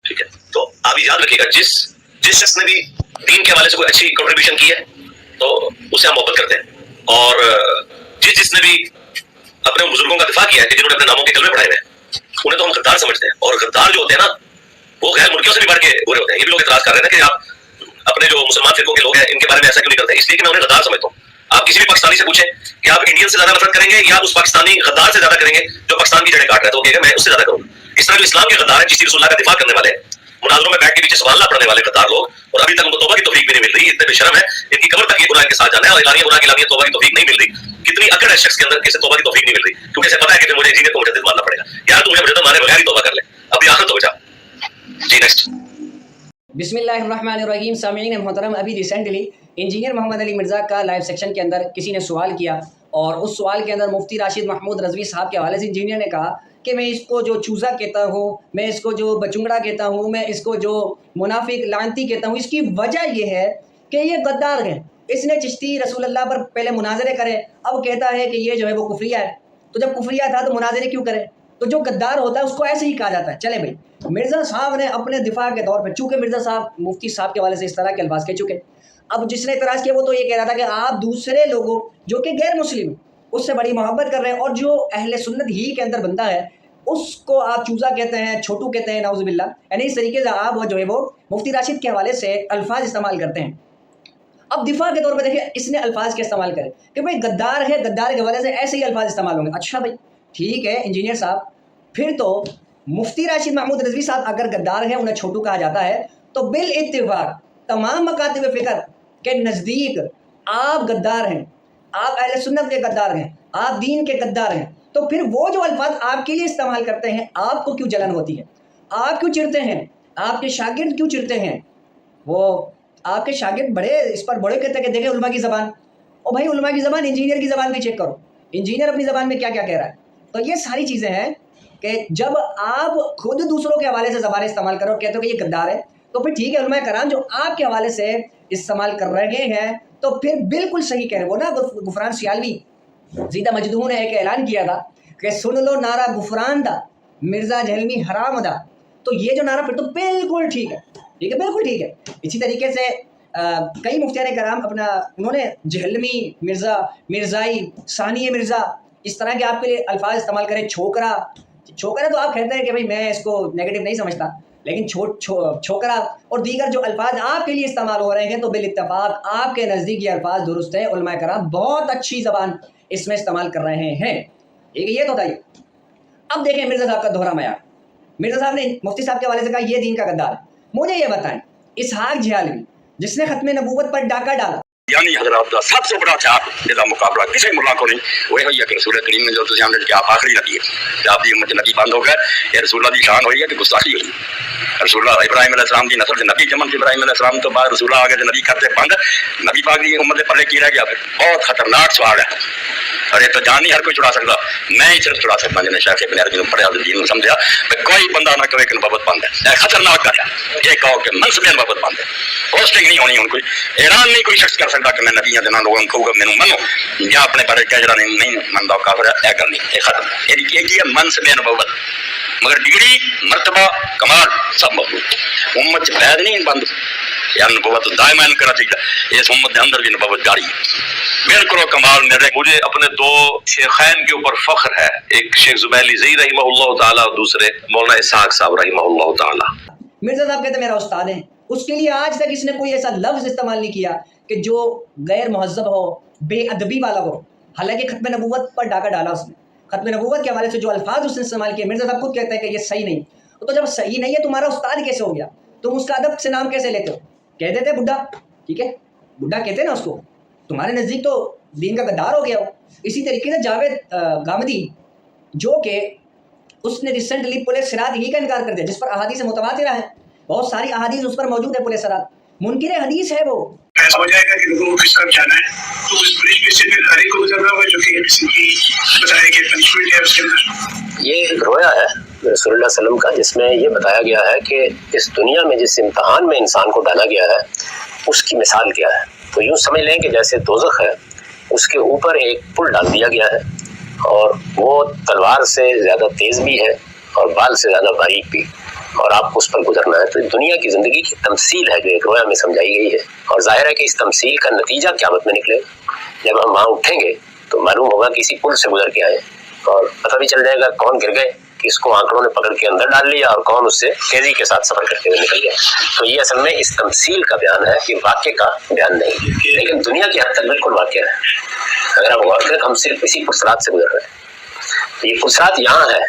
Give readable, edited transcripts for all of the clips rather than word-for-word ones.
ٹھیک ہے، تو آپ یاد رکھیے گا جس شخص نے بھی دین کے حوالے سے کوئی اچھی کنٹریبیوشن کی ہے تو اسے ہم محبت کرتے ہیں، اور جس نے بھی اپنے بزرگوں کا دفاع کیا ہے کہ جنہوں نے اپنے ناموں کے کلمے پڑھائے ہیں انہیں تو ہم غدار سمجھتے ہیں، اور غدار جو ہوتے ہیں نا وہ غیر ملکیوں سے بھی بڑھ کے برے ہوتے ہیں۔ یہ بھی لوگ اعتراض کر رہے ہیں کہ آپ اپنے جو مسلمان فرقوں کے لوگ ہیں ان کے بارے میں ایسا کیوں نہیں کرتے؟ اس لیے کہ میں انہیں غدار سمجھتا ہوں۔ آپ کسی بھی پاکستانی سے پوچھیں کہ آپ انڈین سے زیادہ نفرت کریں گے یا اس پاکستانی غدار سے زیادہ کریں گے جو پاکستان کی جڑیں کاٹ رہا ہے، تو وہ کہے گا میں اس سے زیادہ کروں گا۔ اس طرح جو اسلام کے غدار ہیں، چشتی رسول اللہ کا دفاع کرنے والے، مناظروں میں بیٹھ کے پیچھے سوال نہ پڑھنے والے غدار لوگ، اور ابھی تک ان کو توبہ کی توفیق بھی نہیں مل رہی، اتنے بے شرم ہے ان کی قبر تک یہ گناہ کے ساتھ جانا ہے، اور اعلانیہ گناہ کی اعلانیہ توبہ کی توفیق نہیں مل رہی۔ کتنی اکڑ ہے شخص کے اندر کہ اسے توبہ کی توفیق نہیں مل رہی، کیونکہ اسے پتا ہے کہ پھر مجھے انجینئر کو مجدد ماننا پڑے گا۔ یار تم مجدد مانے بغیر ہی توبہ کر لے، ابھی آخر تو بچا۔ جی نیکسٹ۔ بسم اللہ الرحمن الرحیم۔ سامعین محترم، ابھی ریسنٹلی انجینئر محمد علی مرزا کا لائیو سیکشن کے اندر کسی نے سوال کیا، اور اس سوال کے اندر مفتی راشد محمود رضوی صاحب کے حوالے سے انجینئر نے کہا کہ میں اس کو جو چوزا کہتا ہوں، میں اس کو جو بچنگڑا کہتا ہوں، میں اس کو جو منافق لعنتی کہتا ہوں، اس کی وجہ یہ ہے کہ یہ غدار ہے۔ اس نے چشتی رسول اللہ پر پہلے مناظرے کرے، اب کہتا ہے کہ یہ جو ہے وہ کفریہ ہے۔ تو جب کفریہ تھا تو مناظرے کیوں کرے؟ تو جو غدار ہوتا ہے اس کو ایسے ہی کہا جاتا ہے۔ چلے بھائی، مرزا صاحب نے اپنے دفاع کے طور پہ، چونکہ مرزا صاحب مفتی صاحب کے حوالے سے اس طرح کے الفاظ کہہ چکے، اب جس نے اعتراض کیا وہ تو یہ کہہ رہا تھا کہ آپ دوسرے لوگوں جو کہ غیر مسلم اس سے بڑی محبت کر رہے ہیں، اور جو اہل سنت ہی کے اندر بندہ ہے اس کو آپ چوزا کہتے ہیں، چھوٹو کہتے ہیں، نعوذ باللہ۔ یعنی اس طریقے سے آپ جو ہے وہ مفتی راشد کے حوالے سے الفاظ استعمال کرتے ہیں۔ اب دفاع کے طور پہ دیکھیں اس نے الفاظ کے استعمال کرے کہ بھائی غدار ہے، غدار کے حوالے سے ایسے ہی الفاظ استعمال ہوں گے۔ اچھا بھائی ٹھیک ہے انجینئر صاحب، پھر تو مفتی راشد محمود رضوی صاحب اگر غدار ہیں، انہیں چھوٹو کہا جاتا ہے، تو بالاتفاق تمام مکاتب فکر کے نزدیک آپ غدار ہیں، آپ اہل سنت کے غدار ہیں، آپ دین کے غدار ہیں۔ تو پھر وہ جو الفاظ آپ کے لیے استعمال کرتے ہیں آپ کو کیوں جلن ہوتی ہے؟ آپ کیوں چڑھتے ہیں؟ آپ کے شاگرد کیوں چڑھتے ہیں؟ وہ آپ کے شاگرد بڑے اس پر بڑے کہتے ہیں کہ دیکھیں علماء کی زبان، اور بھائی علماء کی زبان انجینئر کی زبان بھی چیک کرو، انجینئر اپنی زبان میں کیا کیا کہہ رہا ہے۔ تو یہ ساری چیزیں ہیں کہ جب آپ خود دوسروں کے حوالے سے زبانیں استعمال کرو اور کہتے ہو کہ یہ غدار ہے، تو پھر ٹھیک ہے علماء کرام جو آپ کے حوالے سے استعمال کر رہے ہیں تو پھر بالکل صحیح کہہ رہے۔ وہ نا غفران سیالوی زیدہ مجدوں نے ایک اعلان کیا تھا کہ سن لو نعرہ غفران دا مرزا جہلمی حرام دا، تو یہ جو نعرہ پھر تو بالکل ٹھیک ہے، ٹھیک ہے، بالکل ٹھیک ہے۔ اسی طریقے سے کئی مفتیان کرام اپنا انہوں نے جہلمی مرزا، مرزائی، ثانی مرزا، اس طرح کے آپ کے لیے الفاظ استعمال کریں۔ چھوکرا، چھوکرا تو آپ کہتے ہیں کہ بھائی میں اس کو نیگیٹو نہیں سمجھتا، لیکن چھوکرا اور دیگر جو الفاظ آپ کے لیے استعمال ہو رہے ہیں تو بالاتفاق آپ کے نزدیک یہ الفاظ درست ہیں۔ علماء کرام بہت اچھی زبان اس میں استعمال کر رہے ہیں، ٹھیک ہے، یہ تو بتائیے۔ اب دیکھیں مرزا صاحب کا دوہرا معیار، مرزا صاحب نے مفتی صاحب کے حوالے سے کہا یہ دین کا غدار ہے۔ مجھے یہ بتائیں اسحاق جھیالوی جس نے ختم نبوت پر ڈاکہ ڈالا، یعنی حضرات کا سب سے بڑا چار جس کا مقابلہ کسی ملا کو نہیں، وہ ہوئی ہے کہ رسول کریم نے جو تجھے کہ آپ آخری نبی ہے، کہ آپ دی امت نبی بند ہو گئے، یہ رسول اللہ کی شان ہوئی ہے کہ گستاخی ہوئی۔ رسول اللہ ابراہیم علیہ السلام کی نسل سے نبی جمن سے، ابراہیم علیہ السلام تو بعد رسول اللہ آگے سے نبی کرتے بند، نبی پاک کی امت کے پلے کی رہ گیا۔ پھر بہت خطرناک سوال ہے، اور یہ تو جان نہیں ہر کوئی چھڑا سکتا، میں ہی صرف چھڑا سکتا جنہیں شیخ ابن عربی نے پڑھا دین سمجھا کہ کوئی بندہ نہ کہے کہ نبوت بند ہے، یہ خطرناک ہے۔ یہ کہو کہ منصب نبوت بند ہے، پوسٹنگ نہیں ہونی، ان کوئی اعلان نہیں کوئی شخص کر سکتا کہ میں نبی ہوں، لوگوں کو میں منو یا اپنے بارے کہہ جڑا نہیں منتا کافر ہے، یہ کرنی یہ ختم۔ یہ ہے منصب نبوت، مگر ڈگری مرتبہ کمال سب موجود امت بید نہیں بند، یا نبوت دائما کرنا چاہیے، اس امت کے اندر بھی نبوت جاری بالکل کمال میرے۔ مجھے اپنے دو شیخین کے اوپر فخر ہے، ایک شیخ زبیلی زئی رحمہ اللہ تعالی اور دوسرے مولانا اسحاق صاحب رحمہ اللہ تعالی۔ مرزا صاحب کہتے ہیں میرا استاد ہے، اس کے لیے آج تک اس نے کوئی ایسا لفظ استعمال نہیں کیا کہ جو غیر مہذب ہو، بے ادبی والا ہو، حالانکہ ختم نبوت پر ڈاکہ ڈالا اس نے۔ ختم نبوت کے حوالے سے جو الفاظ اس نے استعمال کیے، مرزا صاحب خود کہتے ہیں کہ یہ صحیح نہیں۔ تو جب صحیح نہیں ہے تمہارا استاد کیسے ہو گیا؟ تم اس کا ادب سے نام کیسے لیتے ہو؟ کہہ دیتے بڈھا، ٹھیک ہے، بڈھا کہتے ہیں نا اس کو، تمہارے نزدیک تو دین کا غدار ہو گیا ہو۔ اسی طریقے سے جاوید گامدی جو کہ اس نے ریسنٹلی پل صراط ہی کا انکار کر دیا، جس پر احادیث متواترہ ہیں، بہت ساری احادیث اس پر موجود ہے، پل صراط منکر حدیث ہے وہ۔ ایسا ہو جائے گا کہ لوگوں کو کس طرف جانا ہے، تو اس برج میں سے پھر ہر ایک کو گزرنا ہوگا، جو کہ کسی کی بتایا کہ پنشمنٹ ہے اس کے اندر۔ یہ ایک رویا ہے رسول اللہ علیہ وسلم کا، جس میں یہ بتایا گیا ہے کہ اس دنیا میں جس امتحان میں انسان کو ڈالا گیا ہے اس کی مثال کیا ہے۔ تو یوں سمجھ لیں کہ جیسے دوزخ ہے، اس کے اوپر ایک پل ڈال دیا گیا ہے، اور وہ تلوار سے زیادہ تیز بھی ہے اور بال سے زیادہ باریک بھی۔ اور آپ کو اس پر گزرنا ہے. تو دنیا کی زندگی کی تمثیل ہے جو ایک رویا میں سمجھائی گئی ہے, اور ظاہر ہے کہ اس تمثیل کا نتیجہ قیامت میں نکلے. جب ہم وہاں اٹھیں گے تو معلوم ہوگا کہ کسی پل سے گزر کے آئے, اور پتہ بھی چل جائے گا کون گر گئے کہ اس کو آنکڑوں نے پکڑ کے اندر ڈال لیا, اور کون اس سے تیزی کے ساتھ سفر کرتے ہوئے نکل گیا. تو یہ اصل میں اس تمثیل کا بیان ہے کہ واقعے کا بیان نہیں, لیکن دنیا کی حد تک بالکل واقعہ ہے. اگر آپ غور کریں ہم صرف اسی پرسرات سے گزر رہے ہیں. یہ پرسرات یہاں ہے,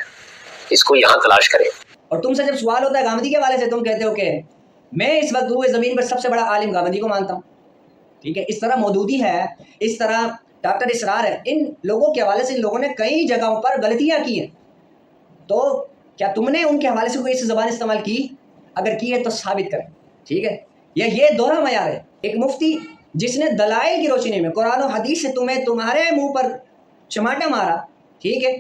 اس کو یہاں تلاش کریں. اور تم سے جب سوال ہوتا ہے گامدی کے حوالے سے, تم کہتے ہو کہ میں اس وقت ہوئے زمین پر سب سے بڑا عالم گامدی کو مانتا ہوں. ٹھیک ہے, اس طرح مودودی ہے, اس طرح ڈاکٹر اسرار ہے, ان لوگوں کے حوالے سے ان لوگوں نے کئی جگہوں پر غلطیاں کی ہیں. تو کیا تم نے ان کے حوالے سے کوئی ایسی زبان استعمال کی؟ اگر کی ہے تو ثابت کریں. ٹھیک ہے, یہ دوہرا معیار ہے. ایک مفتی جس نے دلائل کی روشنی میں قرآن و حدیث سے تمہارے منہ پر چماٹا مارا, ٹھیک ہے,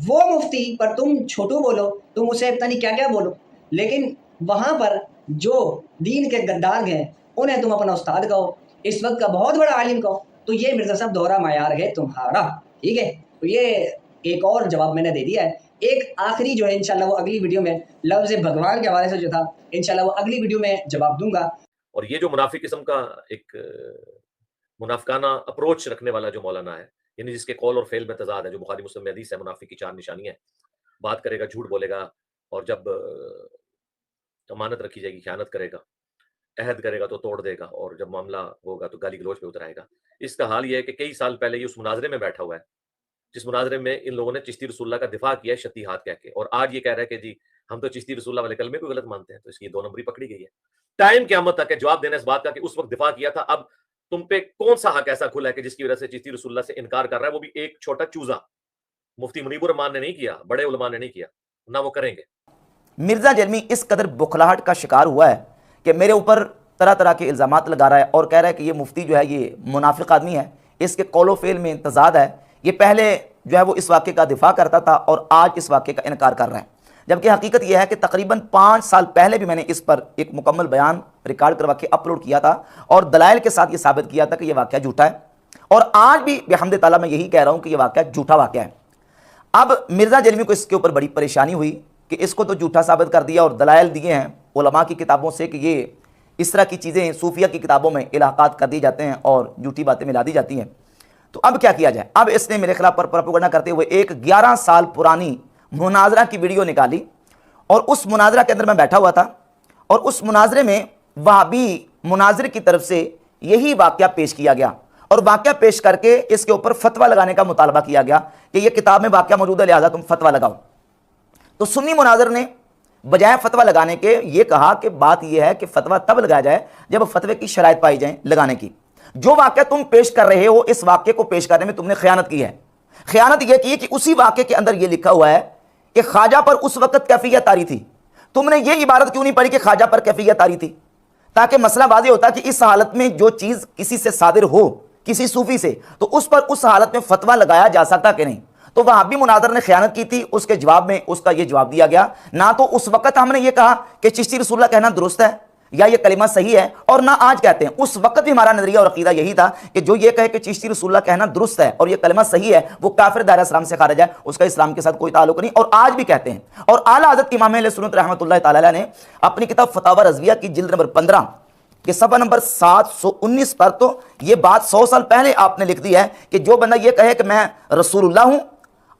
وہ مفتی پر تم چھوٹو بولو, تم اسے پتہ نہیں کیا کیا بولو, لیکن وہاں پر جو دین کے گدار ہیں انہیں تم اپنا استاد کہو, اس وقت کا بہت بڑا عالم کہو. تو یہ مرزا صاحب دوہرا معیار ہے تمہارا. ٹھیک ہے, تو یہ ایک اور جواب میں نے دے دیا ہے. ایک آخری جو ہے انشاءاللہ وہ اگلی ویڈیو میں لفظ بھگوان کے حوالے سے جو تھا انشاءاللہ وہ اگلی ویڈیو میں جواب دوں گا. اور یہ جو منافق قسم کا ایک منافقانہ اپروچ رکھنے والا جو مولانا ہے, یعنی جس کے قول اور فعل میں تضاد ہے, جو بخاری مسلم میں حدیث ہے منافق کی 4 نشانیاں ہیں. بات کرے گا جھوٹ بولے گا, اور جب امانت رکھی جائے گی خیانت کرے گا, عہد کرے گا تو توڑ دے گا, اور جب معاملہ ہوگا تو گالی گلوچ پہ اتر آئے گا. اس کا حال یہ ہے کہ کئی سال پہلے یہ اس مناظرے میں بیٹھا ہوا ہے جس مناظرے میں ان لوگوں نے چشتی رسول اللہ کا دفاع کیا ہے شتی ہاتھ کہہ کے, اور آج یہ کہہ رہا ہے کہ جی ہم تو چشتی رسول اللہ والے کلمے کو غلط مانتے ہیں. تو اس کی 2 نمبری پکڑی گئی ہے. ٹائم قیامت تک ہے جواب دینا اس بات کا کہ اس وقت دفاع کیا تھا. اب تم پہ کون سا حق ایسا کھلا ہے کہ جس کی وجہ سے چشتی رسول اللہ سے انکار کر رہا ہے, وہ بھی ایک چھوٹا چوزا. مفتی منیب الرحمان نے نہیں کیا, بڑے علماء نے نہیں کیا, نہ وہ کریں گے. مرزا جرمی اس قدر بخلاہٹ کا شکار ہوا ہے کہ میرے اوپر طرح طرح کے الزامات لگا رہا ہے, اور کہہ رہا ہے کہ یہ مفتی جو ہے یہ منافق آدمی ہے, اس کے قول و فعل میں تضاد ہے. یہ پہلے جو ہے وہ اس واقعے کا دفاع کرتا تھا اور آج اس واقعے کا انکار کر رہا ہے, جبکہ حقیقت یہ ہے کہ تقریباً 5 سال پہلے بھی میں نے اس پر ایک مکمل بیان ریکارڈ کروا کے اپلوڈ کیا تھا, اور دلائل کے ساتھ یہ ثابت کیا تھا کہ یہ واقعہ جھوٹا ہے. اور آج بھی بحمد تعالیٰ میں یہی کہہ رہا ہوں کہ یہ واقعہ جھوٹا واقعہ ہے. اب مرزا جرمی کو اس کے اوپر بڑی پریشانی ہوئی کہ اس کو تو جھوٹا ثابت کر دیا, اور دلائل دیے ہیں علماء کی کتابوں سے کہ یہ اس طرح کی چیزیں صوفیہ کی کتابوں میں الحاقات کر دی جاتے ہیں اور جھوٹی باتیں ملا دی جاتی ہیں. تو اب کیا کیا جائے؟ اب اس نے میرے خلاف پر پروپیگنڈا کرتے ہوئے ایک 11 سال پرانی مناظرہ کی ویڈیو نکالی, اور اس مناظرہ کے اندر میں بیٹھا ہوا تھا, اور اس مناظرے میں وہابی مناظر کی طرف سے یہی واقعہ پیش کیا گیا, اور واقعہ پیش کر کے اس کے اوپر فتویٰ لگانے کا مطالبہ کیا گیا کہ یہ کتاب میں واقعہ موجود ہے لہٰذا تم فتویٰ لگاؤ. تو سنی مناظر نے بجائے فتویٰ لگانے کے یہ کہا کہ بات یہ ہے کہ فتویٰ تب لگایا جائے جب فتوے کی شرائط پائی جائیں لگانے کی. جو واقعہ تم پیش کر رہے ہو, اس واقعے کو پیش کرنے میں تم نے خیانت کی ہے. خیانت یہ کی کہ اسی واقعے کے اندر یہ لکھا ہوا ہے کہ خواجہ پر اس وقت کیفیت طاری تھی. تم نے یہ عبارت کیوں نہیں پڑھی کہ خواجہ پر کیفیت طاری تھی, تاکہ مسئلہ واضح ہوتا کہ اس حالت میں جو چیز کسی سے صادر ہو, کسی صوفی سے, تو اس پر اس حالت میں فتویٰ لگایا جا سکتا کہ نہیں. تو وہابی مناظر نے خیانت کی تھی, اس کے جواب میں اس کا یہ جواب دیا گیا. نہ تو اس وقت ہم نے یہ کہا کہ چشتی رسول اللہ کہنا درست ہے یا یہ کلمہ صحیح ہے, اور نہ آج کہتے ہیں. اس وقت بھی ہمارا نظریہ اور عقیدہ یہی تھا کہ جو یہ کہے کہ چشتی رسول اللہ کہنا درست ہے اور یہ کلمہ صحیح ہے وہ کافر دائرہ اسلام سے خارج ہے, اس کا اسلام کے ساتھ کوئی تعلق نہیں. اور آج بھی کہتے ہیں. اور اعلیٰ حضرت امام اہل سنت رحمۃ اللہ تعالی علیہ نے اپنی کتاب فتاوی رضویہ کی جلد نمبر 15 کہ صفحہ نمبر 719 پر تو یہ بات 100 سال پہلے آپ نے لکھ دی ہے کہ جو بندہ یہ کہے کہ میں رسول اللہ ہوں,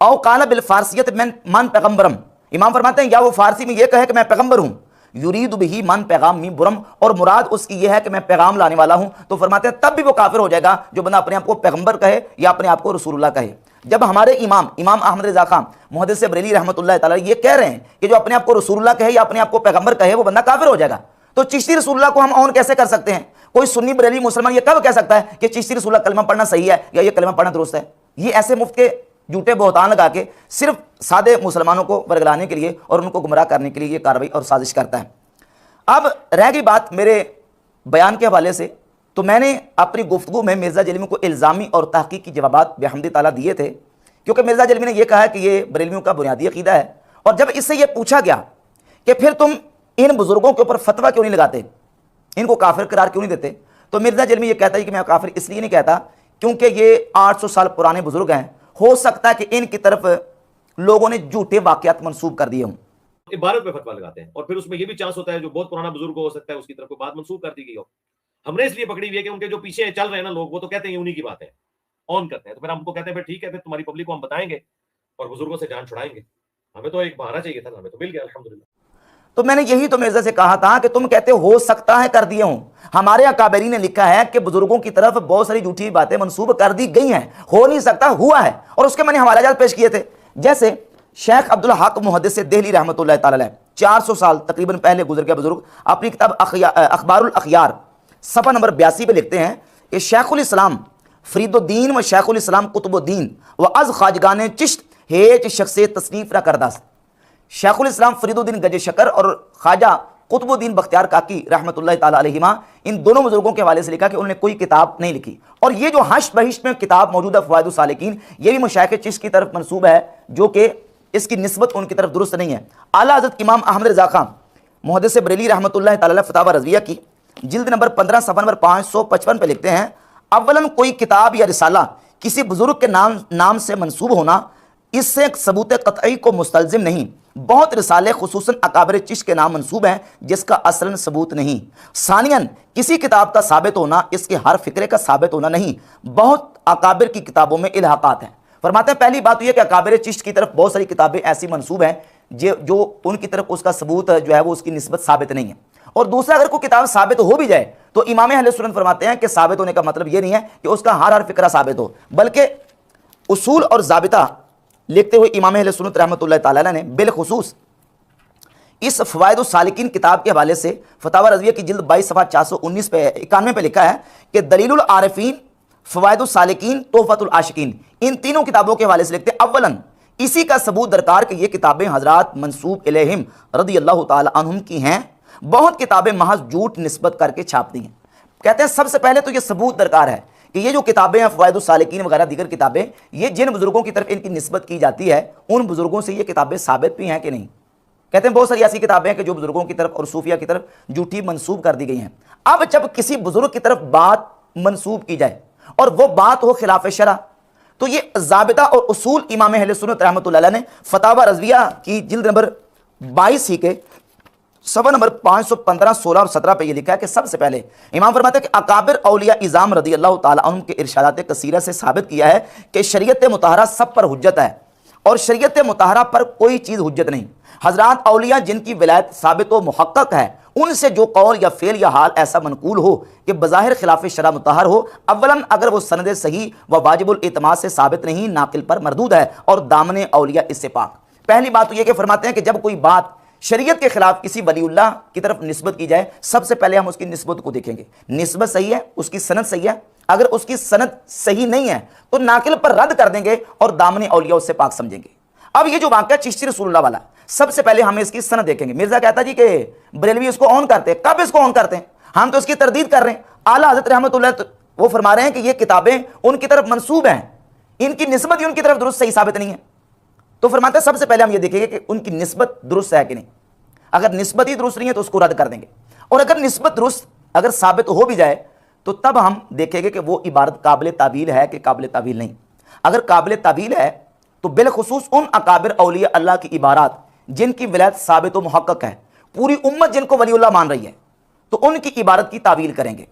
او قال بالفارسیت من پیغمبرم, امام فرماتے ہیں یا وہ فارسی میں یہ کہے کہ میں پیغمبر ہوں, یرید بہی من پیغام می برم, اور مراد اس کی یہ ہے کہ میں پیغام لانے والا ہوں, تو فرماتے ہیں تب بھی وہ کافر ہو جائے گا جو بندہ اپنے آپ کو پیغمبر کہے یا اپنے آپ کو رسول اللہ کہے. جب ہمارے امام احمد رضا خان محدث بریلی رحمۃ اللہ تعالی یہ کہہ رہے ہیں کہ جو اپنے آپ کو رسول اللہ کہے یا اپنے آپ کو پیغمبر کہے وہ بندہ کافر ہو جائے گا, تو چشتی رسول اللہ کو ہم اون کیسے کر سکتے ہیں؟ کوئی سنی بریلی مسلمان یہ کب کہہ سکتا ہے کہ چشتی رسول اللہ کلمہ پڑھنا صحیح ہے یا یہ کلمہ پڑھنا درست ہے؟ یہ ایسے مفت کے جھوٹے بہتان لگا کے صرف سادے مسلمانوں کو ورگلانے کے لیے اور ان کو گمراہ کرنے کے لیے یہ کارروائی اور سازش کرتا ہے. اب رہ گئی بات میرے بیان کے حوالے سے, تو میں نے اپنی گفتگو میں مرزا جرمی کو الزامی اور تحقیقی جوابات بحمد تعالیٰ دیے تھے, کیونکہ مرزا جرمی نے یہ کہا کہ یہ بریلویوں کا بنیادی عقیدہ ہے. اور جب اس سے یہ پوچھا گیا کہ پھر تم ان بزرگوں کے اوپر فتویٰ کیوں نہیں لگاتے, ان کو کافر قرار کیوں نہیں دیتے, تو مرزا جرمی یہ کہتا ہے کہ میں کافر اس لیے نہیں کہتا کیونکہ یہ 800 سال پرانے بزرگ ہیں, ہو سکتا ہے کہ ان کی طرف لوگوں نے جھوٹے واقعات منسوب کر دیے ہوں. عبارت پہ فتوا لگاتے ہیں، اور پھر اس میں یہ بھی چانس ہوتا ہے جو بہت پرانا بزرگ ہو سکتا ہے اس کی طرف کوئی بات منسوخ کر دی گئی ہو. ہم نے اس لیے پکڑی ہوئی ہے کہ ان کے جو پیچھے چل رہے ہیں نا لوگ، وہ تو کہتے ہیں انہی کی بات ہے، آن کرتے ہیں، تو پھر ہم کو کہتے ہیں پھر ٹھیک ہے، پھر تمہاری پبلک کو ہم بتائیں گے اور بزرگوں سے جان چھڑائیں گے. ہمیں تو ایک بہانہ چاہیے تھا، ہمیں تو مل گیا الحمدللہ. تو میں نے یہی تو مرزا سے کہا تھا کہ تم کہتے ہو سکتا ہے کر دیے ہوں. ہمارے اکابرین نے لکھا ہے کہ بزرگوں کی طرف بہت ساری جھوٹی باتیں منسوب کر دی گئی ہیں، ہو نہیں سکتا، ہوا ہے، اور اس کے میں نے حوالہ جات پیش کیے تھے. جیسے شیخ عبدالحق محدث دہلی رحمۃ اللہ تعالی علیہ 400 سال تقریباً پہلے گزر گیا بزرگ، اپنی کتاب اخبار الاخیار صفحہ نمبر 82 پہ لکھتے ہیں کہ شیخ الاسلام فرید الدین و شیخ الاسلام قطب الدین و از خواجگان چشت ہیچ شخص تصنیف نہ کرداست. شیخ الاسلام فرید الدین گج شکر اور خواجہ قطب الدین بختیار کاکی رحمۃ اللہ تعالی علیہما، ان دونوں بزرگوں کے حوالے سے لکھا کہ انہوں نے کوئی کتاب نہیں لکھی. اور یہ جو حشت بہشت میں کتاب موجود ہے فوائد السالکین، یہ بھی مشائخ چشت کی طرف منسوب ہے، جو کہ اس کی نسبت ان کی طرف درست نہیں ہے. اعلیٰ حضرت امام احمد رضا خان محدث بریلی رحمۃ اللہ تعالی علیہ فتاوی رضویہ کی جلد نمبر 15 صفحہ نمبر 555 پہ لکھتے ہیں، اولاً کوئی کتاب یا رسالہ کسی بزرگ کے نام سے منسوب ہونا اس سے ایک ثبوت قطعی کو مستلزم نہیں. بہت رسالے خصوصاً اکابر چشت کے نام منسوب ہیں جس کا اصلاً ثبوت نہیں. ثانیاً کسی کتاب کا ثابت ہونا اس کے ہر فکرے کا ثابت ہونا نہیں. بہت اکابر کی کتابوں میں الحاقات ہیں. فرماتے ہیں پہلی بات یہ کہ اکابر چشت کی طرف بہت ساری کتابیں ایسی منسوب ہیں جو ان کی طرف اس کا ثبوت جو ہے وہ اس کی نسبت ثابت نہیں ہے. اور دوسرا اگر کوئی کتاب ثابت ہو بھی جائے تو امام اہل سنت فرماتے ہیں کہ ثابت ہونے کا مطلب یہ نہیں ہے کہ اس کا ہر فکرہ ثابت ہو، بلکہ اصول اور ضابطہ لکھتے ہوئے امام اہل سنت رحمۃ اللہ تعالی علیہ نے بالخصوص اس فوائد السالکین کتاب کے حوالے سے فتاوی رضویہ کی جلد 22 صفحہ 419 پہ 91 پہ لکھا ہے کہ دلیل العارفین، فوائد السالکین، تحفۃ العاشقین، ان تینوں کتابوں کے حوالے سے لکھتے ہیں اولاً اسی کا ثبوت درکار کہ یہ کتابیں حضرات منسوب الیہم رضی اللہ تعالی عنہم کی ہیں. بہت کتابیں محض جھوٹ نسبت کر کے چھاپتی ہیں. کہتے ہیں سب سے پہلے تو یہ ثبوت درکار ہے کہ یہ جو کتابیں ہیں فوائد السالکین وغیرہ دیگر کتابیں، یہ جن بزرگوں کی طرف ان کی نسبت کی جاتی ہے ان بزرگوں سے یہ کتابیں ثابت بھی ہیں کہ نہیں. کہتے ہیں بہت ساری ایسی کتابیں ہیں کہ جو بزرگوں کی طرف اور صوفیہ کی طرف جھوٹی منسوب کر دی گئی ہیں. اب جب کسی بزرگ کی طرف بات منسوب کی جائے اور وہ بات ہو خلاف شرع، تو یہ ضابطہ اور اصول امام اہل سنت رحمۃ اللہ علیہ نے فتاوی رضویہ کی جلد نمبر 22 ہی کے صفحہ نمبر 515، 16 اور 17 پہ یہ لکھا ہے کہ سب سے پہلے امام فرماتے ہیں کہ اکابر اولیاء اعظام رضی اللہ تعالی عنہم کے ارشادات کثیرہ سے ثابت کیا ہے کہ شریعت مطہرہ سب پر حجت ہے اور شریعت مطہرہ پر کوئی چیز حجت نہیں. حضرات اولیاء جن کی ولایت ثابت و محقق ہے، ان سے جو قول یا فعل یا حال ایسا منقول ہو کہ بظاہر خلاف شرع مطہر ہو، اولاً اگر وہ سند صحیح و واجب الاعتماد سے ثابت نہیں، ناقل پر مردود ہے اور دامن اولیاء اس سے پاک. پہلی بات تو یہ کہ فرماتے ہیں کہ جب کوئی بات شریعت کے خلاف کسی ولی اللہ کی طرف نسبت کی جائے، سب سے پہلے ہم اس کی نسبت کو دیکھیں گے. نسبت صحیح ہے، اس کی سند صحیح ہے. اگر اس کی سند صحیح نہیں ہے تو ناقل پر رد کر دیں گے اور دامن اولیاء اس سے پاک سمجھیں گے. اب یہ جو واقعہ چشتی رسول اللہ والا، سب سے پہلے ہمیں اس کی سند دیکھیں گے. مرزا کہتا جی کہ بریلوی اس کو آن کرتے ہیں. کب اس کو آن کرتے ہیں؟ ہم تو اس کی تردید کر رہے ہیں. اعلیٰ حضرت رحمۃ اللہ وہ فرما رہے ہیں کہ یہ کتابیں ان کی طرف منسوب ہیں، ان کی نسبت ہی ان کی طرف درست صحیح ثابت نہیں ہے. تو فرماتے ہیں سب سے پہلے ہم یہ دیکھیں گے کہ ان کی نسبت درست ہے کہ نہیں. اگر نسبت ہی درست نہیں ہے تو اس کو رد کر دیں گے، اور اگر نسبت درست اگر ثابت ہو بھی جائے تو تب ہم دیکھیں گے کہ وہ عبارت قابل تعویل ہے کہ قابل تعویل نہیں. اگر قابل تعویل ہے تو بالخصوص ان اکابر اولیاء اللہ کی عبارات جن کی ولایت ثابت و محقق ہے، پوری امت جن کو ولی اللہ مان رہی ہے، تو ان کی عبارت کی تعویل کریں گے.